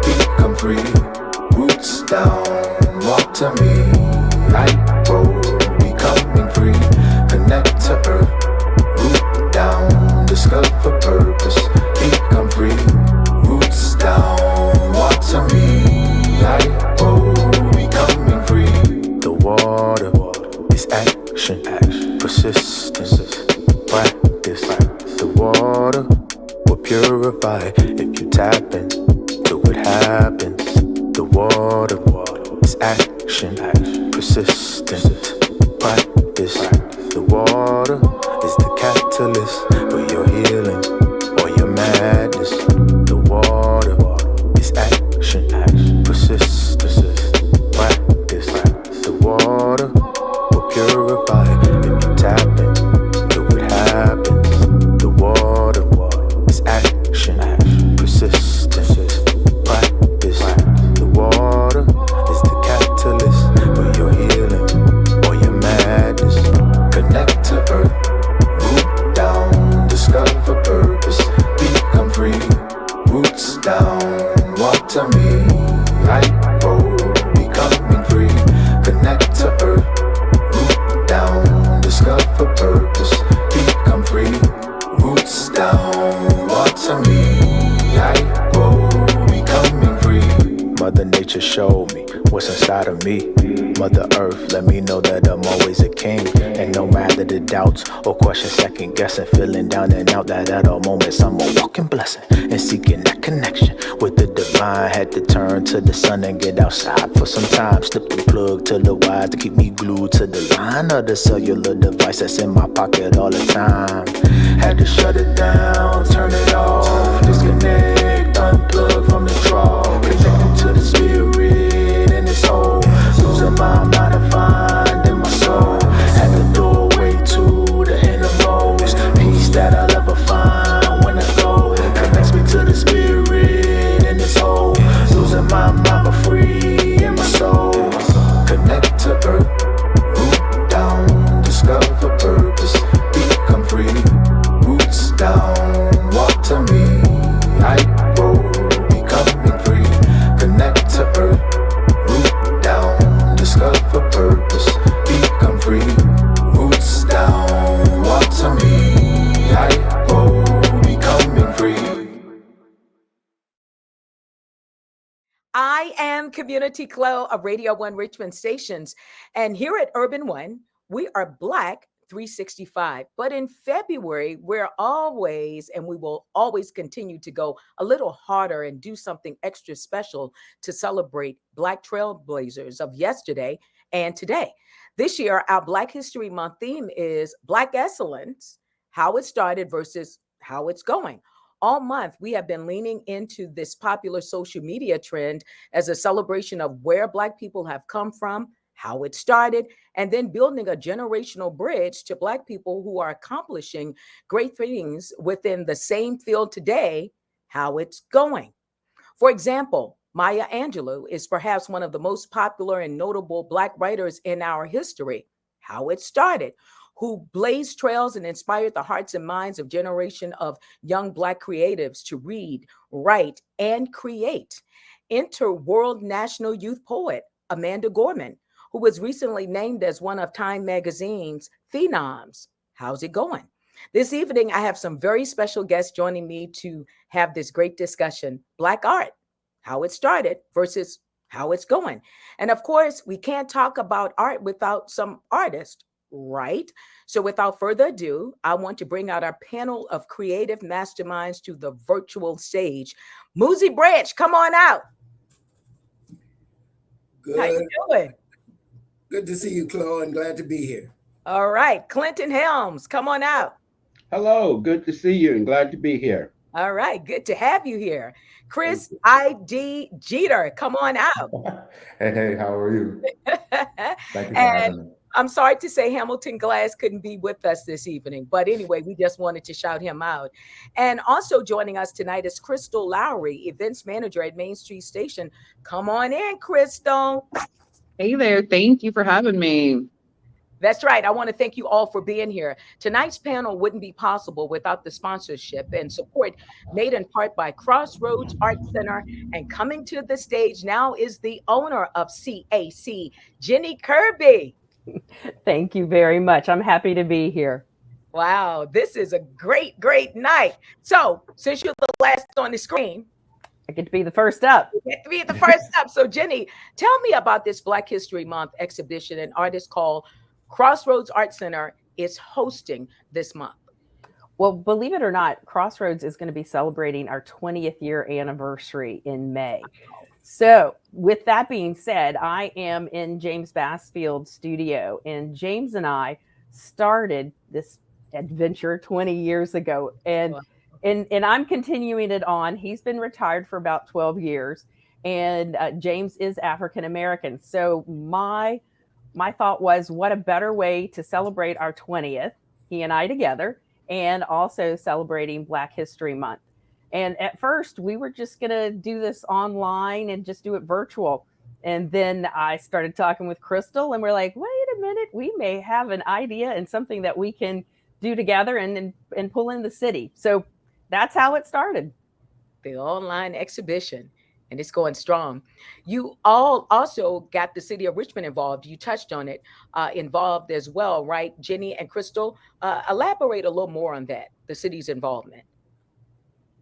become free. Roots down, walk to me. I roll, becoming free. Connect to earth, root down, discover purpose, become free. Roots down, walk to me. I roll, becoming free. The water is action, persistence, practice. The water will purify if you tap into what happens. The water is action, persistent, practice. The water is the catalyst for your healing or your madness. The water is action, persistence, practice. The water will purify if you tap into what happens. The water is action, persistence, practice. The water is the catalyst for your healing or your madness. Connect to earth, root down, discover purpose, become free. Roots down, walk to me. I roll, becoming free. Connect to earth, root down, discover purpose, become free. Roots down, walk to me. I roll, becoming free. Mother Nature showed me what's inside of me. Mother Earth let me know that I'm always a king. And no matter the doubts or questions, second guessing, feeling down and out, that at all moments I'm a walking blessing. And seeking that connection with the divine, had to turn to the sun and get outside for some time. Slip the plug to the wire to keep me glued to the line of the cellular device that's in my pocket all the time. Had to shut it down, turn it off, disconnect, unplug from the draw, connected to the spirit in its soul. Losing my mind and finding my soul at the doorway to the innermost peace that I'll ever find when I go. Connects me to the spirit in its soul. Losing my mind but free in my soul. Connect to earth, root down, discover purpose, become free. Roots down, walk to me. I roll, becoming free. Connect to earth, root down, discover purpose, become free. Roots down, walk to me. I roll, becoming free. I am Community Clo of Radio 1 Richmond stations. And here at Urban One, we are Black 365. But in February, we're always, and we will always continue to go a little harder and do something extra special to celebrate Black trailblazers of yesterday and today. This year, our Black History Month theme is Black Excellence, how it started versus how it's going. All month, we have been leaning into this popular social media trend as a celebration of where Black people have come from, how it started, and then building a generational bridge to Black people who are accomplishing great things within the same field today, how it's going. For example, Maya Angelou is perhaps one of the most popular and notable Black writers in our history. How it started, who blazed trails and inspired the hearts and minds of generation of young Black creatives to read, write, and create. Enter world national youth poet Amanda Gorman, who was recently named as one of Time Magazine's Phenoms. How's it going? This evening, I have some very special guests joining me to have this great discussion. Black art, how it started versus how it's going. And of course, we can't talk about art without some artists, right? So without further ado, I want to bring out our panel of creative masterminds to the virtual stage. Muzi Branch, come on out. Good. How you doing? Good to see you, Chloe, and glad to be here. All right. Clinton Helms, come on out. Hello, good to see you and glad to be here. All right, good to have you here. Chris I.D. Jeter, come on out. Hey, how are you? Thank you for And having me. I'm sorry to say Hamilton Glass couldn't be with us this evening, but anyway, we just wanted to shout him out. And also joining us tonight is Crystal Lowry, events manager at Main Street Station. Come on in, Crystal. Hey there. Thank you for having me. That's right. I want to thank you all for being here. Tonight's panel wouldn't be possible without the sponsorship and support made in part by Crossroads Art Center. And coming to the stage now is the owner of CAC, Jenny Kirby. Thank you very much. I'm happy to be here. Wow, this is a great, great night. So, since you're the last on the screen, I get to be the first up. you get to be the first up. So, Jenny, tell me about this Black History Month exhibition an artist called Crossroads Art Center is hosting this month. Well, believe it or not, Crossroads is going to be celebrating our 20th year anniversary in May. So, with that being said, I am in James Bassfield's studio, and James and I started this adventure 20 years ago, and I'm continuing it on. He's been retired for about 12 years, and James is African American. So my thought was, what a better way to celebrate our 20th, he and I together, and also celebrating Black History Month. And at first, we were just going to do this online and just do it virtual. And then I started talking with Crystal, and we're like, wait a minute, we may have an idea and something that we can do together and pull in the city. So that's how it started. The online exhibition, and it's going strong. You all also got the city of Richmond involved. You touched on it, involved as well, right? Jenny and Crystal, elaborate a little more on that, the city's involvement.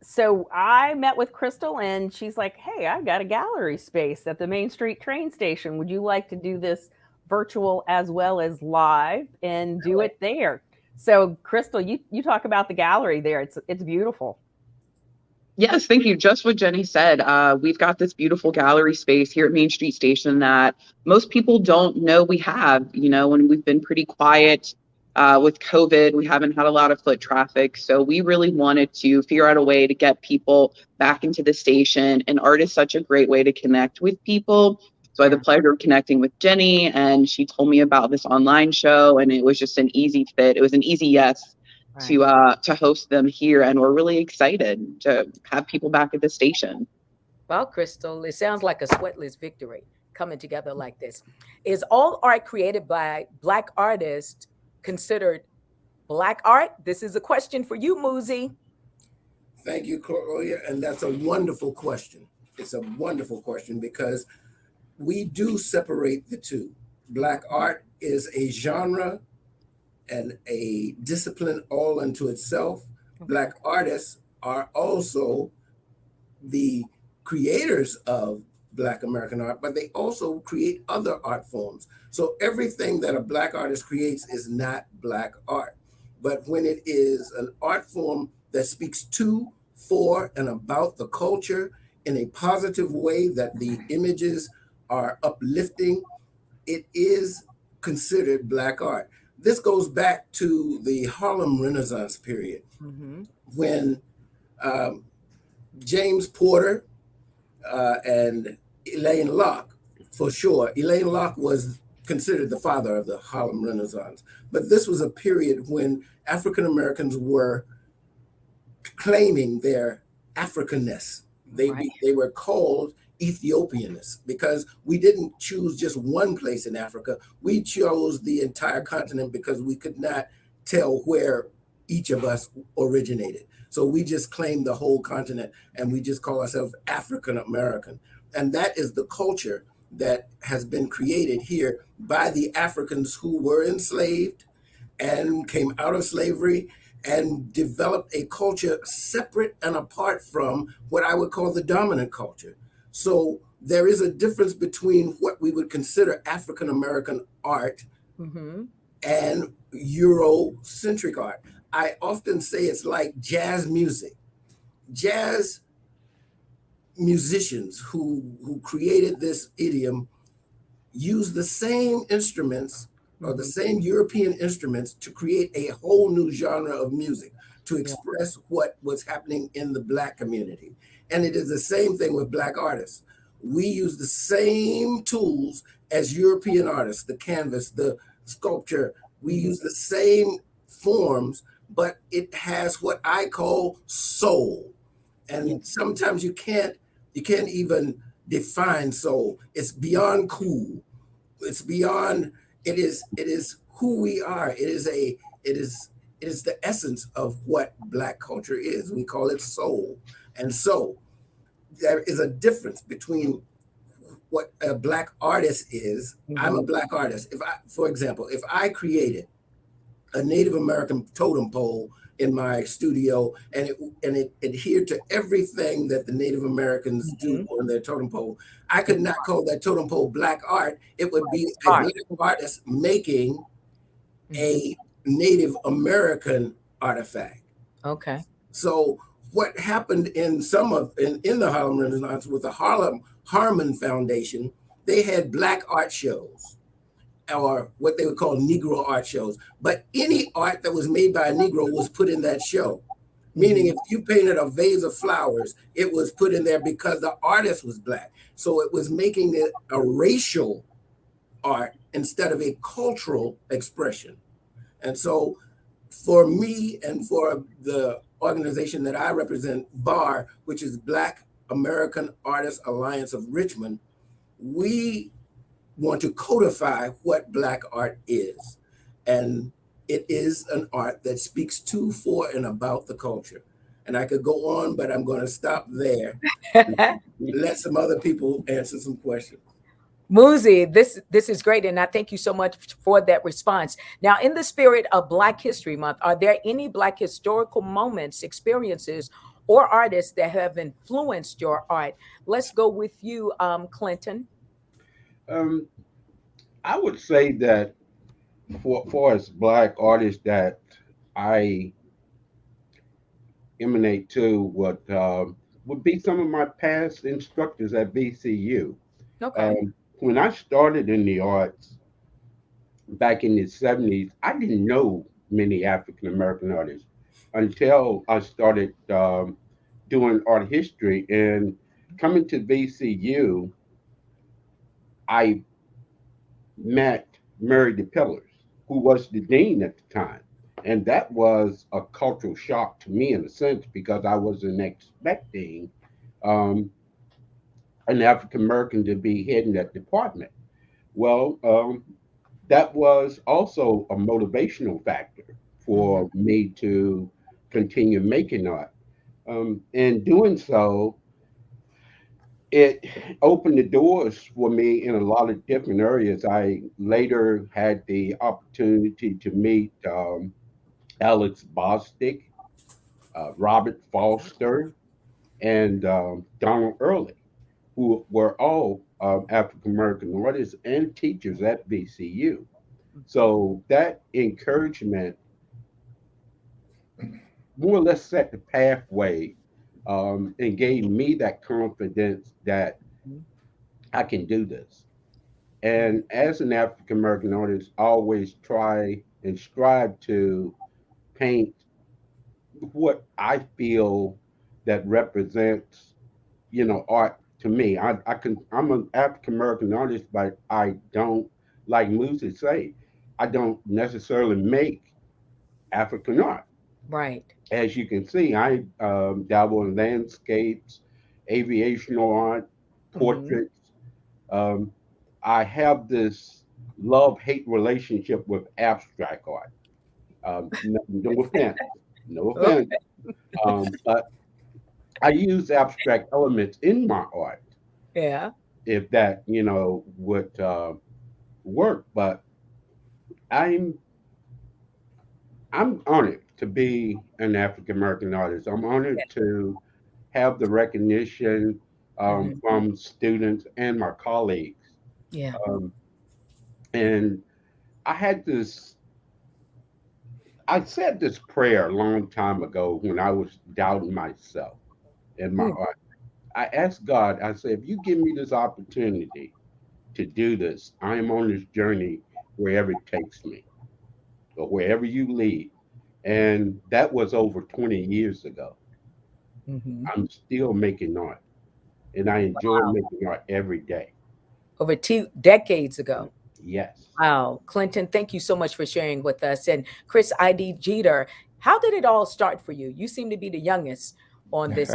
So I met with Crystal, and she's like, hey, I've got a gallery space at the Main Street train station. Would you like to do this virtual as well as live and do it there? So Crystal, you talk about the gallery there. It's beautiful. Yes, thank you. Just what Jenny said. We've got this beautiful gallery space here at Main Street Station that most people don't know we have. You know, when we've been pretty quiet with COVID, we haven't had a lot of foot traffic. So we really wanted to figure out a way to get people back into the station. And art is such a great way to connect with people. So I had the pleasure of connecting with Jenny, and she told me about this online show, and it was just an easy fit. It was an easy yes. Right. To host them here, and we're really excited to have people back at the station. Well, Crystal, it sounds like a sweatless victory coming together like this. Is all art created by Black artists considered Black art? This is a question for you, Muzi. Thank you, Clovia, and that's a wonderful question. It's a wonderful question because we do separate the two. Black art is a genre and a discipline all unto itself. Black artists are also the creators of Black American art, but they also create other art forms. So everything that a Black artist creates is not Black art. But when it is an art form that speaks to, for, and about the culture in a positive way, that the images are uplifting, it is considered Black art. This goes back to the Harlem Renaissance period, when James Porter and Elaine Locke, for sure. Elaine Locke was considered the father of the Harlem Renaissance. But this was a period when African Americans were claiming their Africanness. They were called Ethiopianists because we didn't choose just one place in Africa. We chose the entire continent because we could not tell where each of us originated. So we just claimed the whole continent, and we just call ourselves African American. And that is the culture that has been created here by the Africans who were enslaved and came out of slavery and developed a culture separate and apart from what I would call the dominant culture. So there is a difference between what we would consider African American art and Eurocentric art. I often say it's like jazz music. Jazz musicians who created this idiom use the same instruments or the same European instruments to create a whole new genre of music to express what was happening in the Black community. And it is the same thing with Black artists. We use the same tools as European artists, the canvas, the sculpture. We use the same forms, but it has what I call soul. And sometimes you can't even define soul. It's beyond cool. It's beyond, it is who we are. It is the essence of what Black culture is. We call it soul. And so there is a difference between what a Black artist is. I'm a Black artist. For example, if I created a Native American totem pole in my studio, and it adhered to everything that the Native Americans do on their totem pole, I could not call that totem pole Black art. It would be a Black artist making a Native American artifact. Okay. So what happened in the Harlem Renaissance with the Harmon Foundation, they had Black art shows, or what they would call Negro art shows. But any art that was made by a Negro was put in that show. Meaning if you painted a vase of flowers, it was put in there because the artist was Black. So it was making it a racial art instead of a cultural expression. And so for me and for the organization that I represent, BAR, which is Black American Artists Alliance of Richmond, we want to codify what Black art is. And it is an art that speaks to, for, and about the culture. And I could go on, but I'm going to stop there. Let some other people answer some questions. Muzi, this is great, and I thank you so much for that response. Now, in the spirit of Black History Month, are there any Black historical moments, experiences, or artists that have influenced your art? Let's go with you, Clinton. I would say that for as Black artists that I emanate to would be some of my past instructors at VCU. Okay. When I started in the arts back in the 70s, I didn't know many African American artists until I started doing art history. And coming to VCU, I met Mary DePillars, who was the dean at the time. And that was a cultural shock to me in a sense, because I wasn't expecting an African American to be heading that department. Well, that was also a motivational factor for me to continue making art. In doing so, it opened the doors for me in a lot of different areas. I later had the opportunity to meet Alex Bostic, Robert Foster, and Donald Early, who were all African American artists and teachers at VCU. So that encouragement more or less set the pathway and gave me that confidence that I can do this. And as an African American artist, I always try and strive to paint what I feel that represents, art to me. I'm an African American artist, but I don't, like Musa say, I don't necessarily make African art. Right. As you can see, I dabble in landscapes, aviational art, portraits. I have this love-hate relationship with abstract art. No offense, no offense. But I use abstract elements in my art. Yeah. If that, would work. But I'm honored to be an African American artist. I'm honored to have the recognition from students and my colleagues. Yeah. And I had this, I said this prayer a long time ago when I was doubting myself in my art. I asked God, I said, if you give me this opportunity to do this, I am on this journey wherever it takes me or wherever you lead. And that was over 20 years ago. I'm still making art, and I enjoy making art every day. Over 2 decades ago. Yes. Wow. Clinton, thank you so much for sharing with us. And Chris I.D. Jeter, how did it all start for you? You seem to be the youngest on this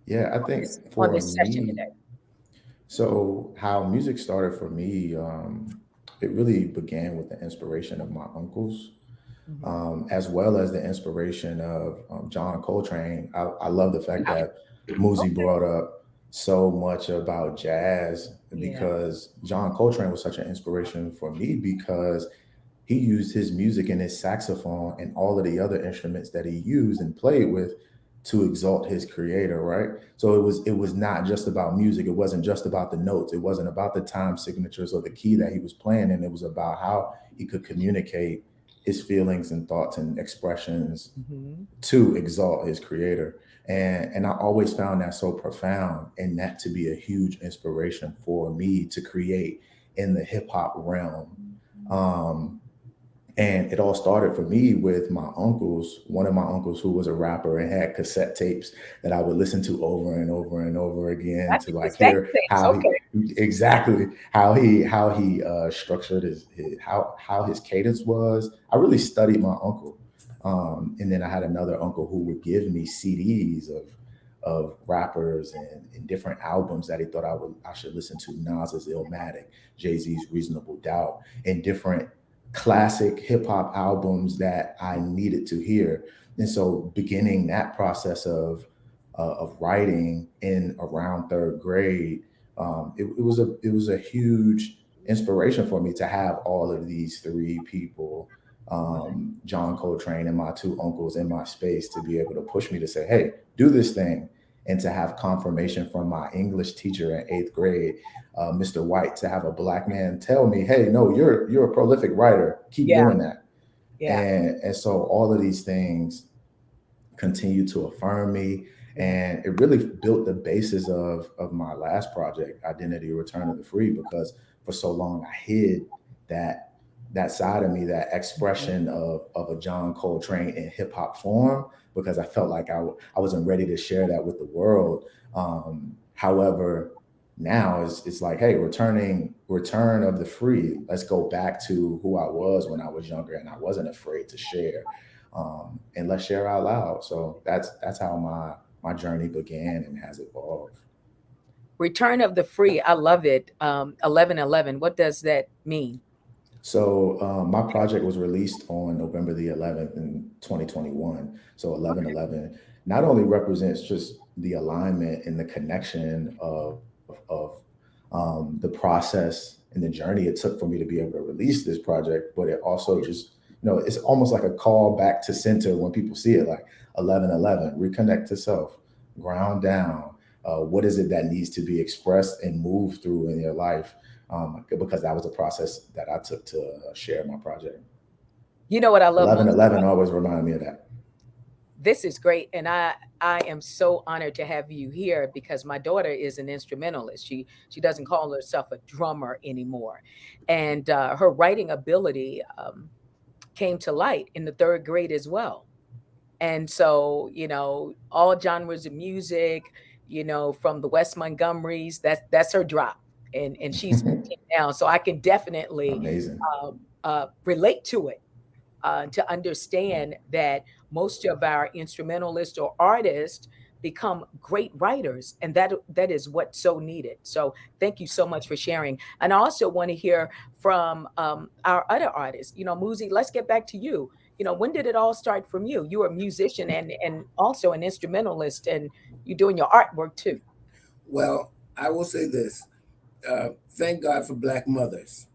Yeah, I think for session me, today. so how music started for me, it really began with the inspiration of my uncles, Mhm. as well as the inspiration of John Coltrane. I love the fact that Muzi Okay. brought up so much about jazz, Yeah. because John Coltrane was such an inspiration for me, because he used his music and his saxophone and all of the other instruments that he used and played with to exalt his creator, right? So it was not just about music. It wasn't just about the notes. It wasn't about the time signatures or the key that he was playing in. It was about how he could communicate his feelings and thoughts and expressions Mhm. to exalt his creator. And I always found that so profound, and that to be a huge inspiration for me to create in the hip hop realm. Um, and it all started for me with my uncles, one of my uncles who was a rapper and had cassette tapes that I would listen to over and over and over again That's to a like cassette hear tapes. how Okay. he exactly how he structured his how his cadence was. I really studied my uncle. And then I had another uncle who would give me CDs of rappers and different albums that he thought I should listen to. Nas's Illmatic, Jay-Z's Reasonable Doubt, and different classic hip hop albums that I needed to hear. And so, beginning that process of writing in around third grade, it was a huge inspiration for me to have all of these three people, John Coltrane and my two uncles, in my space, to be able to push me to say, "Hey, do this thing," and to have confirmation from my English teacher in eighth grade, Mr. White, to have a black man tell me, "Hey, no, you're a prolific writer. Keep Yeah. doing that." Yeah. And so all of these things continue to affirm me, Yeah. and it really built the basis of my last project, Identity: Return of the Free, because for so long I hid that that side of me, that Mhm. expression of a John Coltrane in hip hop form, because I felt like I wasn't ready to share that with the world. However, now it's like, hey, return of the free. Let's go back to who I was when I was younger and I wasn't afraid to share, and let's share out loud. So that's how my journey began and has evolved. Return of the Free. I love it. 1111. What does that mean? So my project was released on November the 11th in 2021. So 1111 not only represents just the alignment and the connection of the process and the journey it took for me to be able to release this project, but it also just, it's almost like a call back to center when people see it, like 1111, reconnect to self, ground down. What is it that needs to be expressed and moved through in your life? Because that was a process that I took to share my project. You know what I love most? 1111 always reminded me of that. This is great, and I am so honored to have you here because my daughter is an instrumentalist. She doesn't call herself a drummer anymore, and her writing ability came to light in the third grade as well. And so, all genres of music, from the West Montgomerys, that's her drop, and she's 15 now, so I can definitely Amazing. relate to it, to understand that most of our instrumentalists or artists become great writers, and that is what's so needed. So thank you so much for sharing. And I also want to hear from our other artists. Muzi, let's get back to you. When did it all start from you? You were a musician and also an instrumentalist, and you're doing your artwork too. Well, I will say this. Thank God for Black mothers.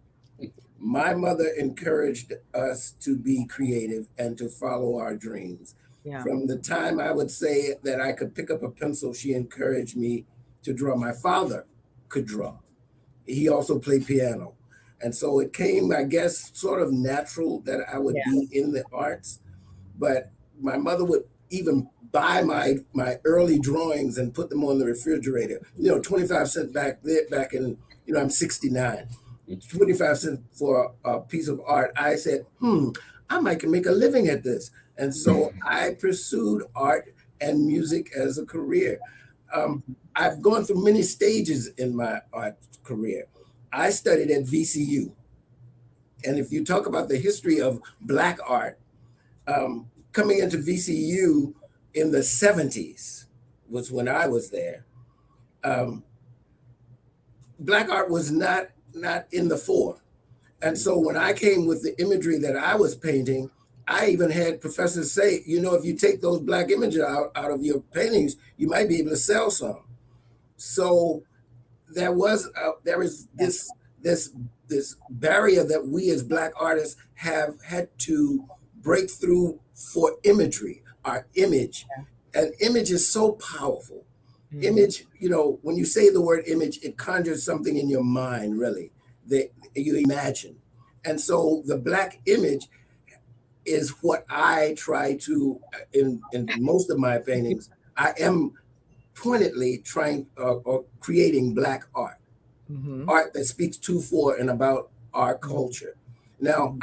My mother encouraged us to be creative and to follow our dreams. Yeah. From the time I would say that I could pick up a pencil, she encouraged me to draw. My father could draw. He also played piano. And so it came, I guess, sort of natural that I would Yeah. be in the arts. But my mother would even buy my early drawings and put them on the refrigerator. 25 cents back there, back in, I'm 69. 25 cents for a piece of art. I said, I might can make a living at this. And so I pursued art and music as a career. I've gone through many stages in my art career. I studied at VCU. And if you talk about the history of Black art, coming into VCU in the 70s was when I was there. Black art was not in the fore. And so when I came with the imagery that I was painting, I even had professors say, you know, if you take those black images out of your paintings, you might be able to sell some. So there is this barrier that we as black artists have had to break through for imagery, our image. And image is so powerful. Image, you know, when you say the word image, it conjures something in your mind, really, that you imagine. And so the black image is what I try to, in most of my paintings, I am pointedly trying or creating black art, art that speaks to, for, and about our culture. Now,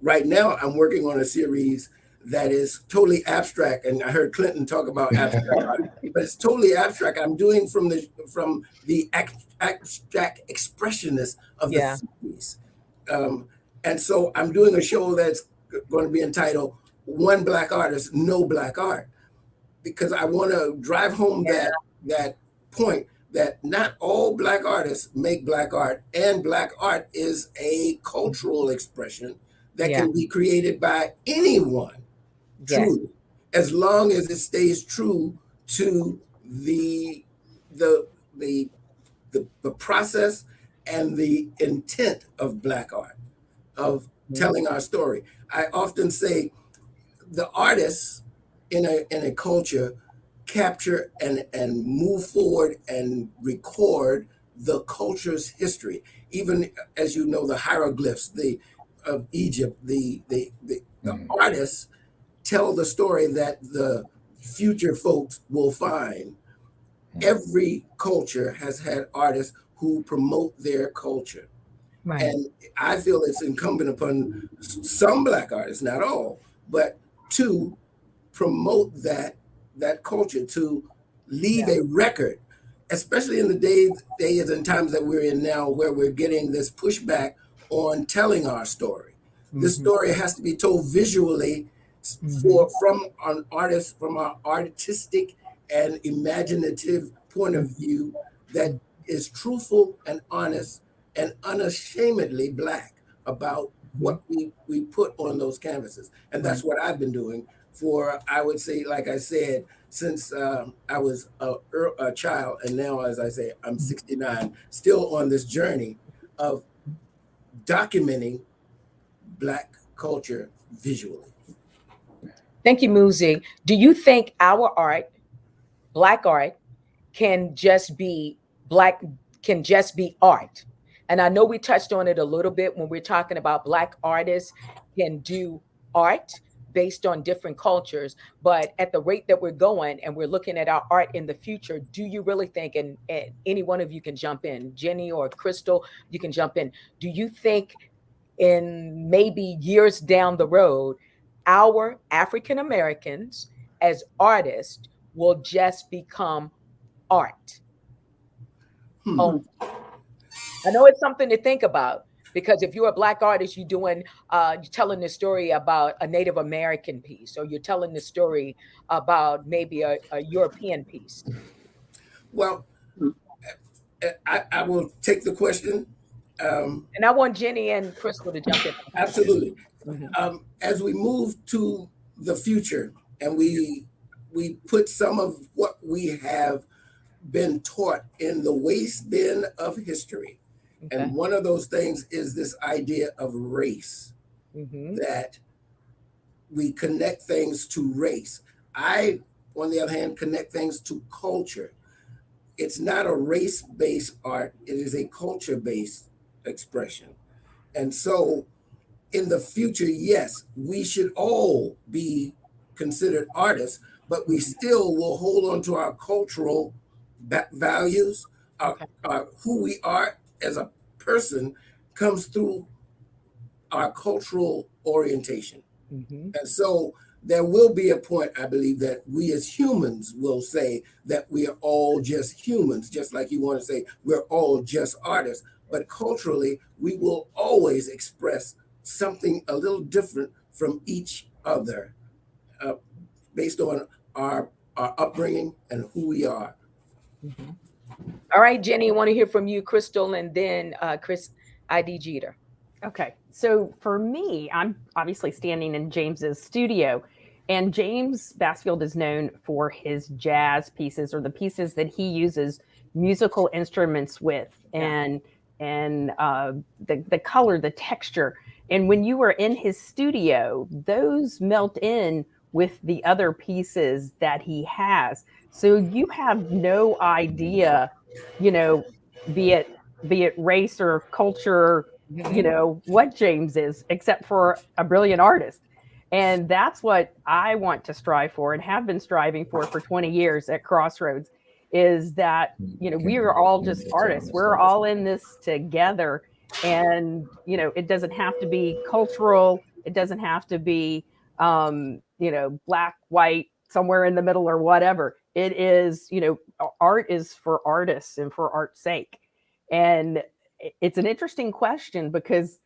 right now I'm working on a series that is totally abstract, and I heard Clinton talk about abstract art, but it's totally abstract. I'm doing from the abstract expressionists of the 50s. And so I'm doing a show that's going to be entitled "One Black Artist, No Black Art," because I want to drive home that point that not all black artists make black art, and black art is a cultural expression that can be created by anyone, truly, as long as it stays true to the the the the process and the intent of black art, of telling our story. I often say the artists in a culture capture and move forward and record the culture's history. Even, as you know, the hieroglyphs of Egypt, the artists tell the story that the future folks will find. Every culture has had artists who promote their culture. And I feel it's incumbent upon some black artists, not all, but to promote that culture, to leave a record, especially in the days and times that we're in now, where we're getting this pushback on telling our story. This story has to be told visually from an artist, from our artistic and imaginative point of view, that is truthful and honest and unashamedly black about what we put on those canvases. And that's what I've been doing for, I would say, like I said, since I was a child, and now, as I say, I'm 69, still on this journey of documenting black culture visually. Thank you, Muzi. Do you think our art, black art, can just be art? And I know we touched on it a little bit when we're talking about black artists can do art based on different cultures, but at the rate that we're going and we're looking at our art in the future, do you really think, and any one of you can jump in, Jenny or Crystal, you can jump in, do you think in maybe years down the road, our African Americans as artists will just become art? Oh, I know it's something to think about, because if you're a black artist, you're telling the story about a Native American piece, or you're telling the story about maybe a European piece. Well, I will take the question. And I want Jenny and Crystal to jump in. Absolutely. As we move to the future, and we put some of what we have been taught in the waste bin of history. And one of those things is this idea of race, that we connect things to race. I, on the other hand, connect things to culture. It's not a race-based art, it is a culture-based expression. And so in the future, yes, we should all be considered artists, but we still will hold on to our cultural values. Who we are as a person comes through our cultural orientation. And so there will be a point, I believe, that we as humans will say that we are all just humans, just like you want to say we're all just artists. But culturally, we will always express something a little different from each other, based on our upbringing and who we are. All right, Jenny, I want to hear from you, Crystal, and then Chris I.D. Jeter. Okay. So for me, I'm obviously standing in James's studio, and James Bassfield is known for his jazz pieces, or the pieces that he uses musical instruments with, and the color, the texture. And when you were in his studio, those melt in with the other pieces that he has. So you have no idea, you know, be it race or culture, what James is, except for a brilliant artist. And that's what I want to strive for and have been striving for 20 years at Crossroads, is that, we are all just artists. We're all in this together. And, it doesn't have to be cultural. It doesn't have to be, black, white, somewhere in the middle or whatever. It is, art is for artists and for art's sake. And it's an interesting question because,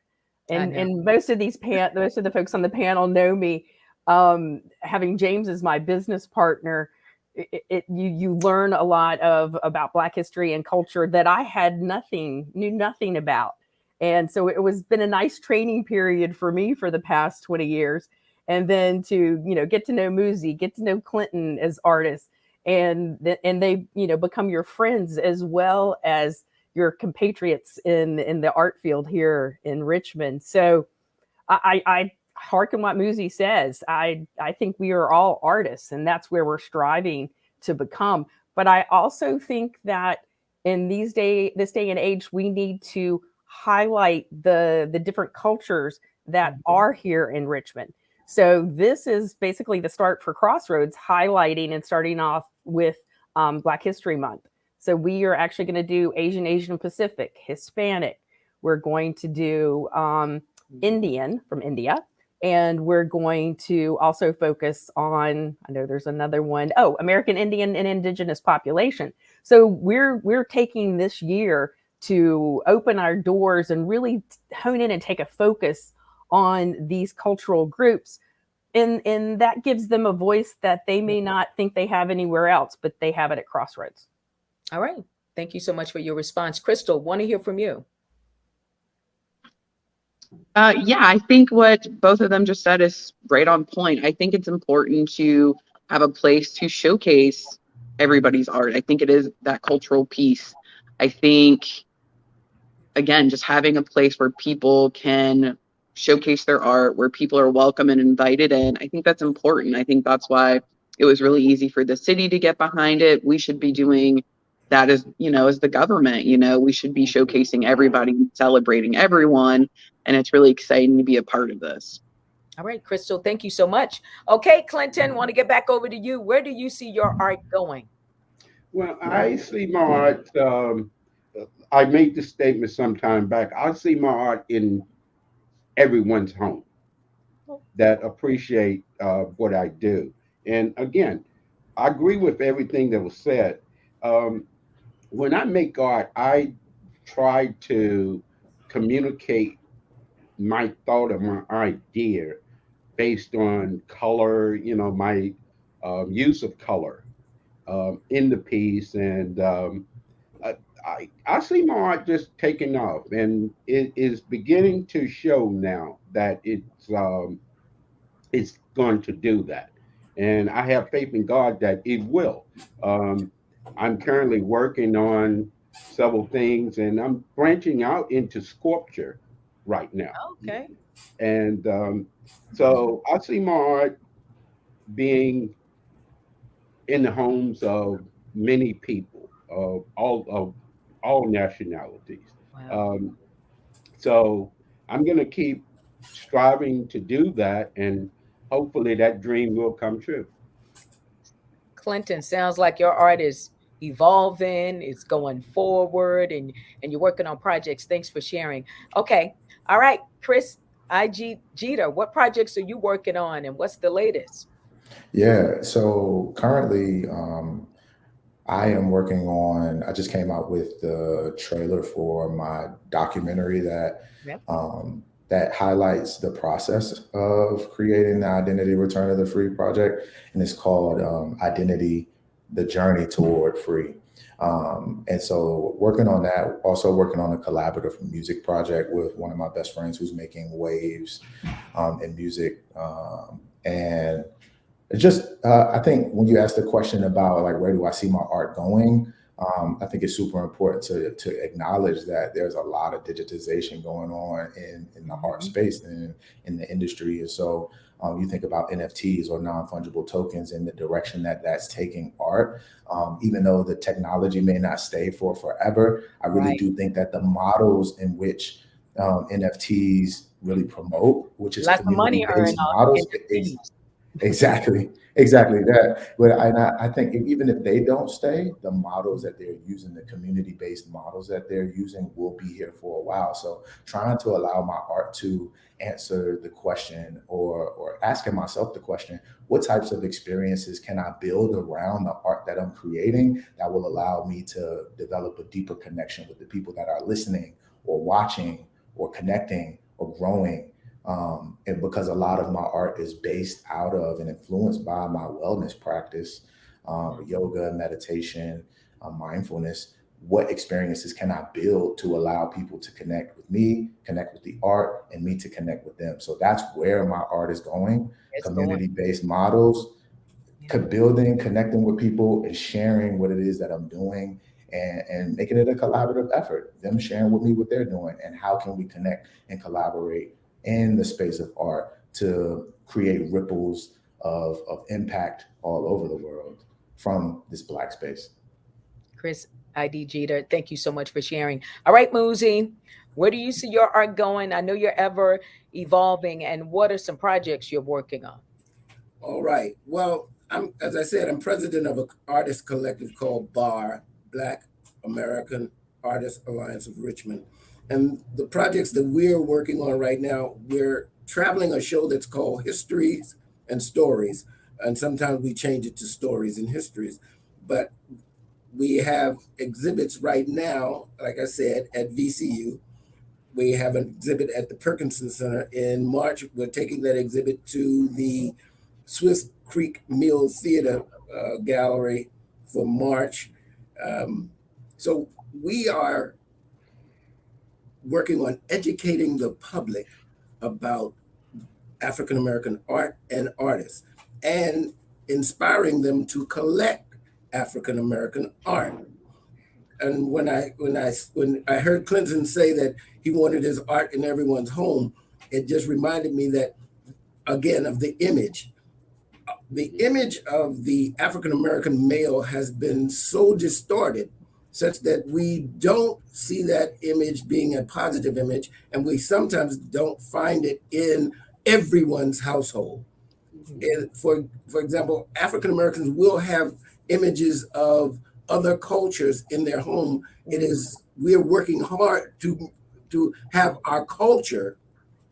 and most of most of the folks on the panel know me. Having James as my business partner, you learn a lot about Black history and culture that I knew nothing about. And so it was been a nice training period for me for the past 20 years. And then to, get to know Muzi, get to know Clinton as artists, and they, become your friends as well as your compatriots in the art field here in Richmond. So I hearken what Muzi says. I think we are all artists, and that's where we're striving to become. But I also think that in this day and age, we need to highlight the different cultures that are here in Richmond. So this is basically the start for Crossroads, highlighting and starting off with Black History Month. So we are actually going to do Asian Pacific, Hispanic. We're going to do Indian from India. And we're going to also focus on, I know there's another one, American Indian and Indigenous population. So we're taking this year to open our doors and really hone in and take a focus on these cultural groups. And that gives them a voice that they may not think they have anywhere else, but they have it at Crossroads. All right. Thank you so much for your response. Crystal, want to hear from you. Yeah, I think what both of them just said is right on point. I think it's important to have a place to showcase everybody's art. I think it is that cultural piece. I think, again, just having a place where people can showcase their art, where people are welcome and invited in, I think that's important. I think that's why it was really easy for the city to get behind it. We should be doing that as the government. We should be showcasing everybody, celebrating everyone. And it's really exciting to be a part of this. All right, Crystal, thank you so much. Okay, Clinton, want to get back over to you. Where do you see your art going? Well, I see my art. I made this statement some time back. I see my art in everyone's home that appreciate what I do. And again, I agree with everything that was said. When I make art, I try to communicate my thought or my idea based on color, my use of color in the piece. And I see my art just taking off, and it is beginning to show now that it's going to do that. And I have faith in God that it will. I'm currently working on several things, and I'm branching out into sculpture right now. Okay. And so I see my art being in the homes of many people of all nationalities. Wow. So I'm going to keep striving to do that, and hopefully that dream will come true. Clinton, sounds like your art is evolving, it's going forward, and you're working on projects. Thanks for sharing. Okay. All right, Chris Jeter, what projects are you working on, and what's the latest? Yeah, so currently, I am working on. I just came out with the trailer for my documentary Yep. that highlights the process of creating the Identity Return of the Free project, and it's called Identity: The Journey Toward Free. And so working on that, also working on a collaborative music project with one of my best friends who's making waves in music. And it's just, I think when you ask the question about like, where do I see my art going? I think it's super important to acknowledge that there's a lot of digitization going on in the art space and in the industry. And so you think about NFTs or non-fungible tokens and the direction that that's taking art. Even though the technology may not stay for forever, I really Right. do think that the models in which NFTs really promote, which is Lots of money earned community-based on models, NFTs. exactly that. But I think even if they don't stay, the models that they're using, the community-based models that they're using, will be here for a while. So trying to allow my art to answer the question, or asking myself the question, what types of experiences can I build around the art that I'm creating that will allow me to develop a deeper connection with the people that are listening or watching or connecting or growing. And because a lot of my art is based out of and influenced by my wellness practice, yoga, meditation, mindfulness, what experiences can I build to allow people to connect with me, connect with the art, and me to connect with them? So that's where my art is going. It's going. Community-based models, Yeah. building, connecting with people, and sharing what it is that I'm doing, and making it a collaborative effort. Them sharing with me what they're doing, and how can we connect and collaborate in the space of art to create ripples of impact all over the world from this Black space. Chris ID Jeter, thank you so much for sharing. All right, Muzi, where do you see your art going? I know you're ever evolving, and what are some projects you're working on? All right. Well, as I said, I'm president of an artist collective called BAR, Black American Artists Alliance of Richmond. And the projects that we're working on right now, we're traveling a show that's called Histories and Stories. And sometimes we change it to Stories and Histories. But we have exhibits right now, like I said, at VCU. We have an exhibit at the Perkinson Center. In March, we're taking that exhibit to the Swiss Creek Mill Theater Gallery for March. So we are working on educating the public about African American art and artists, and inspiring them to collect African American art. And when I heard Clinton say that he wanted his art in everyone's home, it just reminded me that, again, of the image. The image of the African American male has been so distorted such that we don't see that image being a positive image, and we sometimes don't find it in everyone's household. And for example, African Americans will have images of other cultures in their home. It is we're working hard to have our culture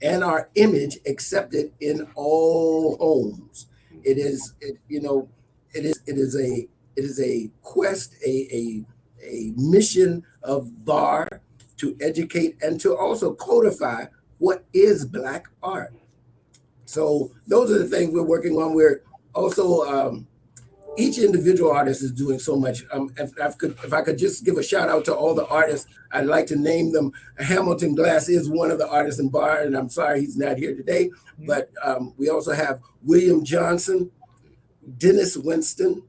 and our image accepted in all homes. It is it is a quest, a mission of BAR to educate and to also codify what is Black art. So those are the things we're working on. We're also each individual artist is doing so much. If I could just give a shout out to all the artists, I'd like to name them. Hamilton Glass is one of the artists in BAR, and I'm sorry he's not here today. But we also have William Johnson, Dennis Winston,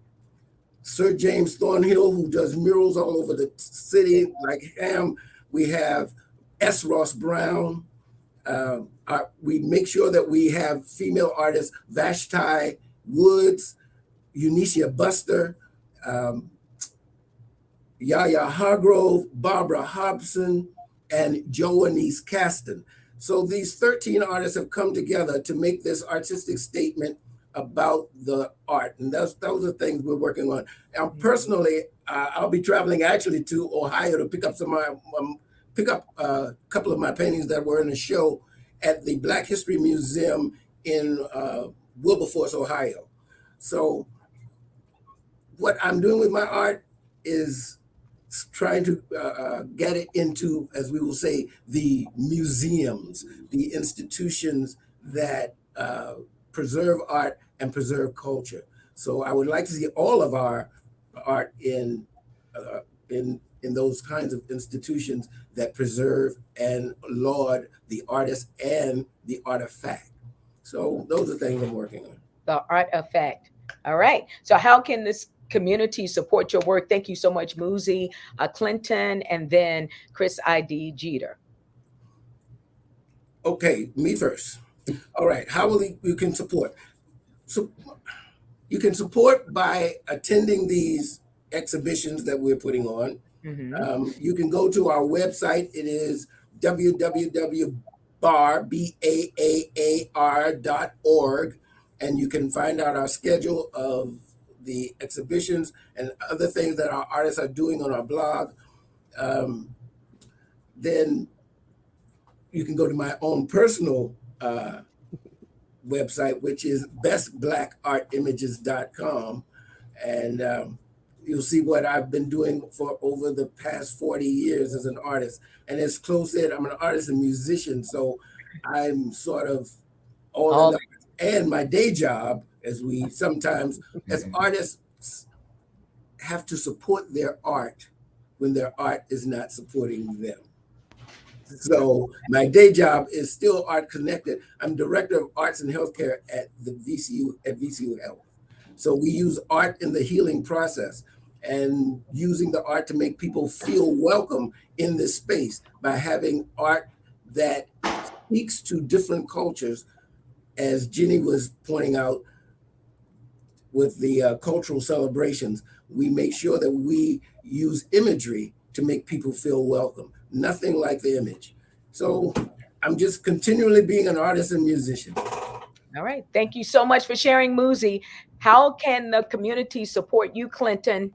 Sir James Thornhill, who does murals all over the city, like Ham. We have S. Ross Brown. We make sure that we have female artists, Vashti Woods, Eunicia Buster, Yaya Hargrove, Barbara Hobson, and Joanise Caston. So these 13 artists have come together to make this artistic statement about the art. And those are things we're working on. Now, personally, I'll be traveling actually to Ohio to pick up a couple of my paintings that were in a show at the Black History Museum in Wilberforce, Ohio. So what I'm doing with my art is trying to get it into, as we will say, the museums, the institutions that preserve art and preserve culture. So I would like to see all of our art in in those kinds of institutions that preserve and laud the artist and the artifact. So those are things I'm working on. The artifact. All right. So how can this community support your work? Thank you so much, Muzi, Clinton, and then Chris ID Jeter. Okay, me first. All right, how will you can support? So you can support by attending these exhibitions that we're putting on. You can go to our website. It is www.baar.org, and you can find out our schedule of the exhibitions and other things that our artists are doing on our blog. Then you can go to my own personal website, which is bestblackartimages.com, and you'll see what I've been doing for over the past 40 years as an artist. And as Chloe said, I'm an artist and musician, so I'm sort of all in the, and my day job, as we sometimes, as artists, have to support their art when their art is not supporting them. So my day job is still art connected. I'm director of arts and healthcare at the VCU Health. So we use art in the healing process and using the art to make people feel welcome in this space by having art that speaks to different cultures, as Jenny was pointing out with the cultural celebrations. We make sure that we use imagery to make people feel welcome. Nothing like the image. So I'm just continually being an artist and musician. All right. Thank you so much for sharing, Muzi. How can the community support you, Clinton?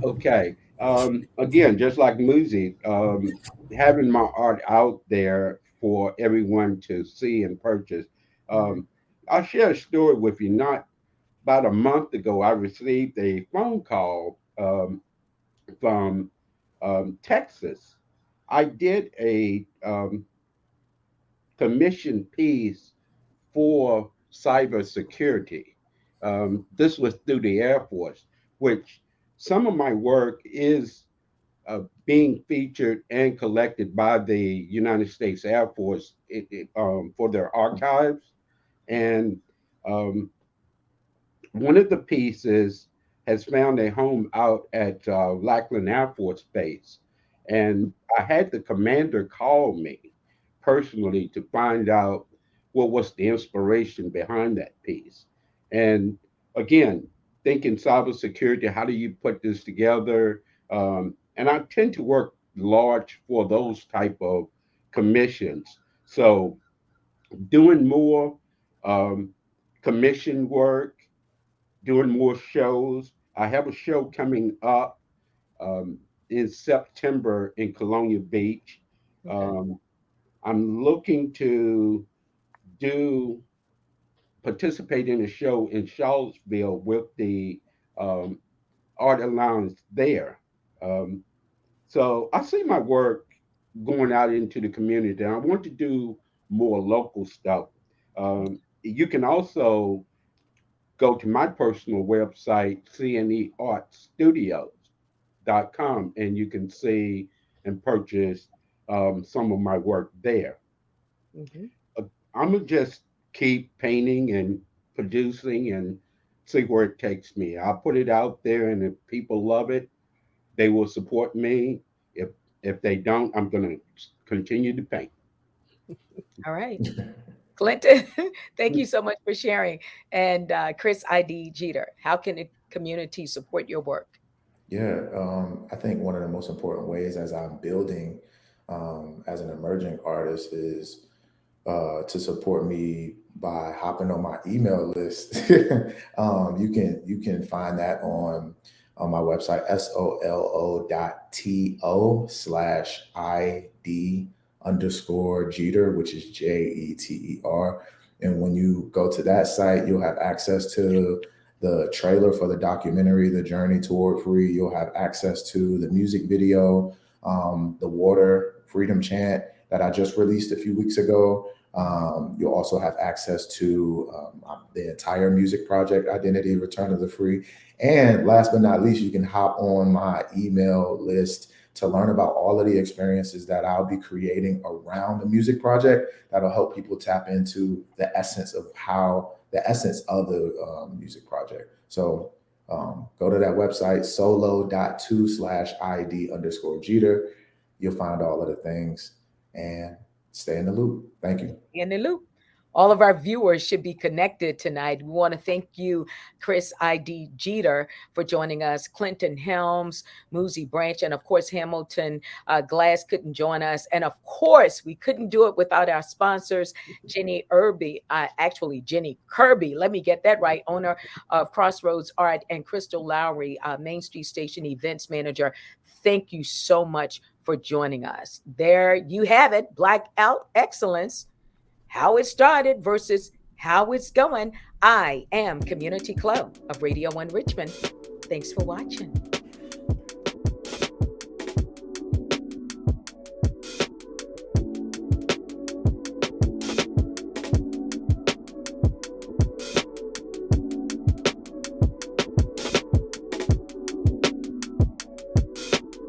Okay. Again, just like Muzi, having my art out there for everyone to see and purchase. I'll share a story with you. Not about a month ago, I received a phone call from Texas. I did a commission piece for cybersecurity. This was through the Air Force, which some of my work is being featured and collected by the United States Air Force for their archives. And one of the pieces has found a home out at Lackland Air Force Base. And I had the commander call me personally to find out what was the inspiration behind that piece. And again, thinking cybersecurity, how do you put this together? And I tend to work large for those type of commissions. So doing more commission work, doing more shows. I have a show coming up in September in Colonia Beach. I'm looking to participate in a show in Charlottesville with the Art Alliance there. So I see my work going out into the community, and I want to do more local stuff. You can also go to my personal website, cneartstudios.com, and you can see and purchase some of my work there. I'm going to just keep painting and producing and see where it takes me. I'll put it out there, and if people love it, they will support me. If they don't, I'm going to continue to paint. All right. Clinton, thank you so much for sharing. And Chris ID Jeter, how can the community support your work? Yeah, I think one of the most important ways as I'm building as an emerging artist is to support me by hopping on my email list. You can find that on my website, solo.to/ID_Jeter, which is JETER. And when you go to that site, you'll have access to the trailer for the documentary, The Journey Toward Free. You'll have access to the music video, the Water Freedom Chant that I just released a few weeks ago. You'll also have access to the entire music project, Identity Return of the Free. And last but not least, you can hop on my email list to learn about all of the experiences that I'll be creating around the music project that'll help people tap into the essence of the music project. So go to that website, solo.2/ID_Jeter. You'll find all of the things and stay in the loop. Thank you. In the loop. All of our viewers should be connected tonight. We want to thank you, Chris I.D. Jeter, for joining us, Clinton Helms, Muzi Branch, and of course, Hamilton Glass couldn't join us. And of course, we couldn't do it without our sponsors, Jenny Kirby, let me get that right, owner of Crossroads Art, and Crystal Lowry, Main Street Station Events Manager. Thank you so much for joining us. There you have it, Black Out Excellence. How it started versus how it's going. I am Community Clo of Radio 1 Richmond. Thanks for watching.